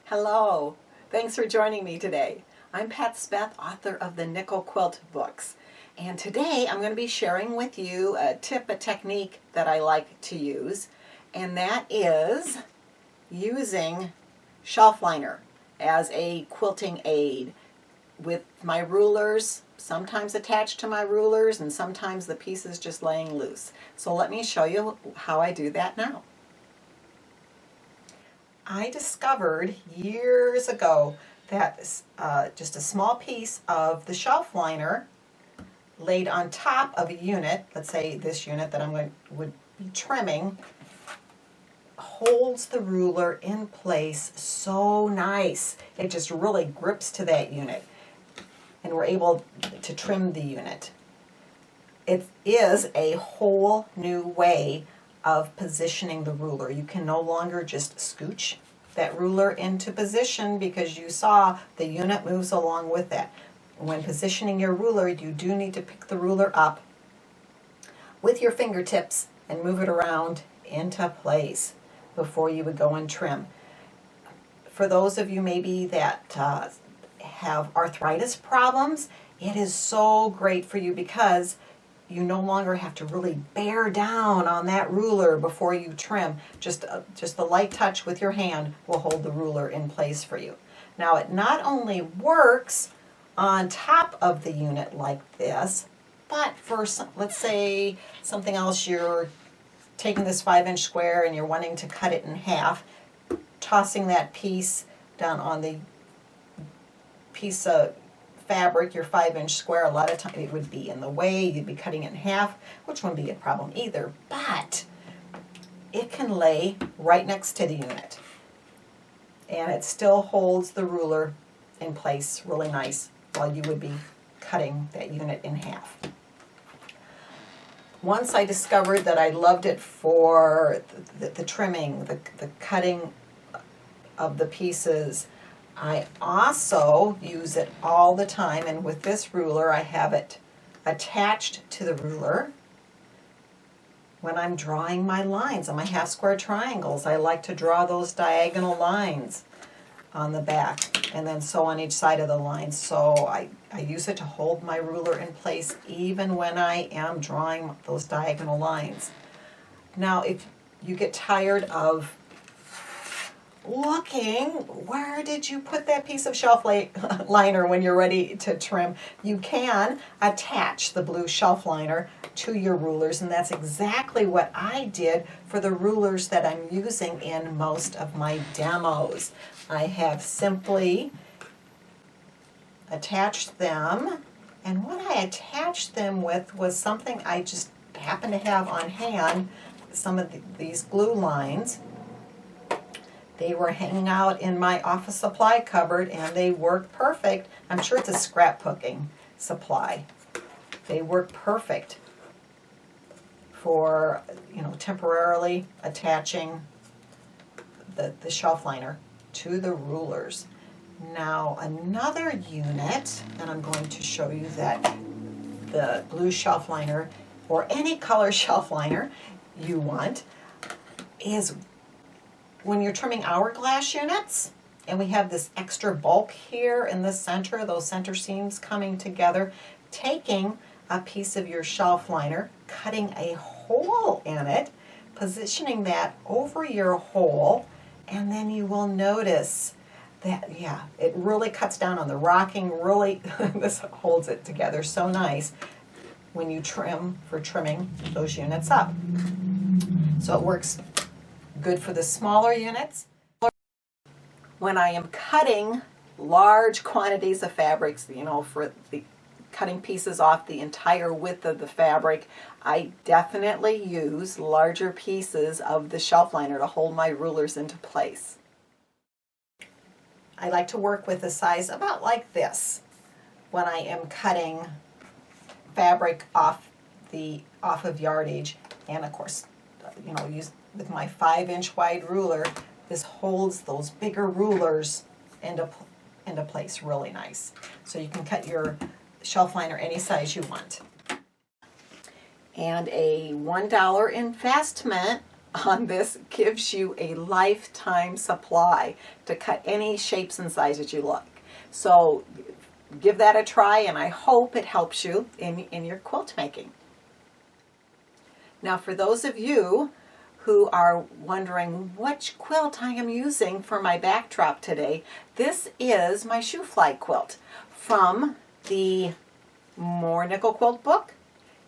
Hello, thanks for joining me today. I'm Pat Speth, author of the Nickel Quilt books. And today I'm going to be sharing with you a technique that I like to use, and that is using shelf liner as a quilting aid with my rulers, sometimes attached to my rulers and sometimes the pieces just laying loose. So let me show you how I do that now. I discovered years ago that just a small piece of the shelf liner laid on top of a unit, let's say this unit that would be trimming, holds the ruler in place so nice. It just really grips to that unit and we're able to trim the unit. It is a whole new way of positioning the ruler. You can no longer just scooch that ruler into position because you saw the unit moves along with that. When positioning your ruler, you do need to pick the ruler up with your fingertips and move it around into place before you would go and trim. For those of you maybe that have arthritis problems, it is so great for you because you no longer have to really bear down on that ruler before you trim. Just a light touch with your hand will hold the ruler in place for you. Now it not only works on top of the unit like this, but for let's say something else, you're taking this 5-inch square and you're wanting to cut it in half, tossing that piece down on the piece of fabric, your 5-inch square, a lot of times it would be in the way, you'd be cutting it in half, which wouldn't be a problem either, but it can lay right next to the unit and it still holds the ruler in place really nice while you would be cutting that unit in half. Once I discovered that I loved it for the trimming, the cutting of the pieces, I also use it all the time, and with this ruler I have it attached to the ruler when I'm drawing my lines on my half square triangles. I like to draw those diagonal lines on the back and then sew on each side of the line. So I use it to hold my ruler in place even when I am drawing those diagonal lines. Now if you get tired of looking, where did you put that piece of shelf liner when you're ready to trim, you can attach the blue shelf liner to your rulers, and that's exactly what I did for the rulers that I'm using in most of my demos. I have simply attached them, and what I attached them with was something I just happened to have on hand, some of these glue lines. They were hanging out in my office supply cupboard and they work perfect. I'm sure it's a scrapbooking supply. They work perfect for, temporarily attaching the shelf liner to the rulers. Now another unit, and I'm going to show you that the blue shelf liner or any color shelf liner you want is when you're trimming hourglass units, and we have this extra bulk here in the center, those center seams coming together, taking a piece of your shelf liner, cutting a hole in it, positioning that over your hole, and then you will notice that, it really cuts down on the rocking, really, this holds it together so nice when you trim, for trimming those units up. So it works good for the smaller units. When I am cutting large quantities of fabrics, for the cutting pieces off the entire width of the fabric, I definitely use larger pieces of the shelf liner to hold my rulers into place. I like to work with a size about like this when I am cutting fabric off of yardage, and of course, use with my 5-inch wide ruler, this holds those bigger rulers into place really nice. So you can cut your shelf liner any size you want. And a $1 investment on this gives you a lifetime supply to cut any shapes and sizes you like. So give that a try, and I hope it helps you in your quilt making. Now, for those of you who are wondering which quilt I am using for my backdrop today, this is my shoe fly quilt from the More Nickel Quilt book,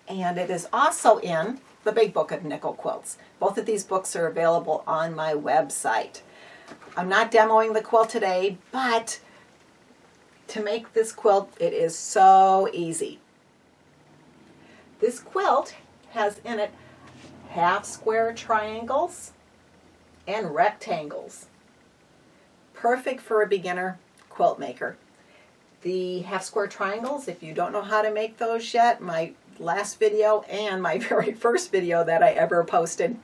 and it is also in the Big Book of Nickel Quilts. Both of these books are available on my website. I'm not demoing the quilt today, but to make this quilt, it is so easy. This quilt has in it half square triangles and rectangles. Perfect for a beginner quilt maker. The half square triangles, if you don't know how to make those yet, my last video and my very first video that I ever posted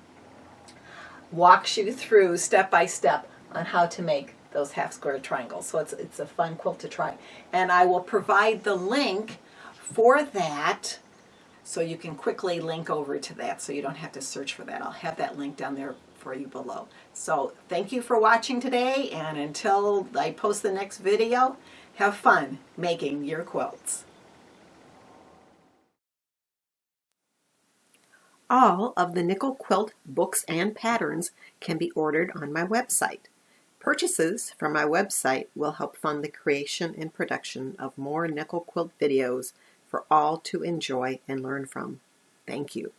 walks you through step by step on how to make those half square triangles. So it's a fun quilt to try. And I will provide the link for that so you can quickly link over to that so you don't have to search for that. I'll have that link down there for you below. So thank you for watching today, and until I post the next video, have fun making your quilts. All of the Nickel Quilt books and patterns can be ordered on my website. Purchases from my website will help fund the creation and production of more Nickel Quilt videos for all to enjoy and learn from. Thank you.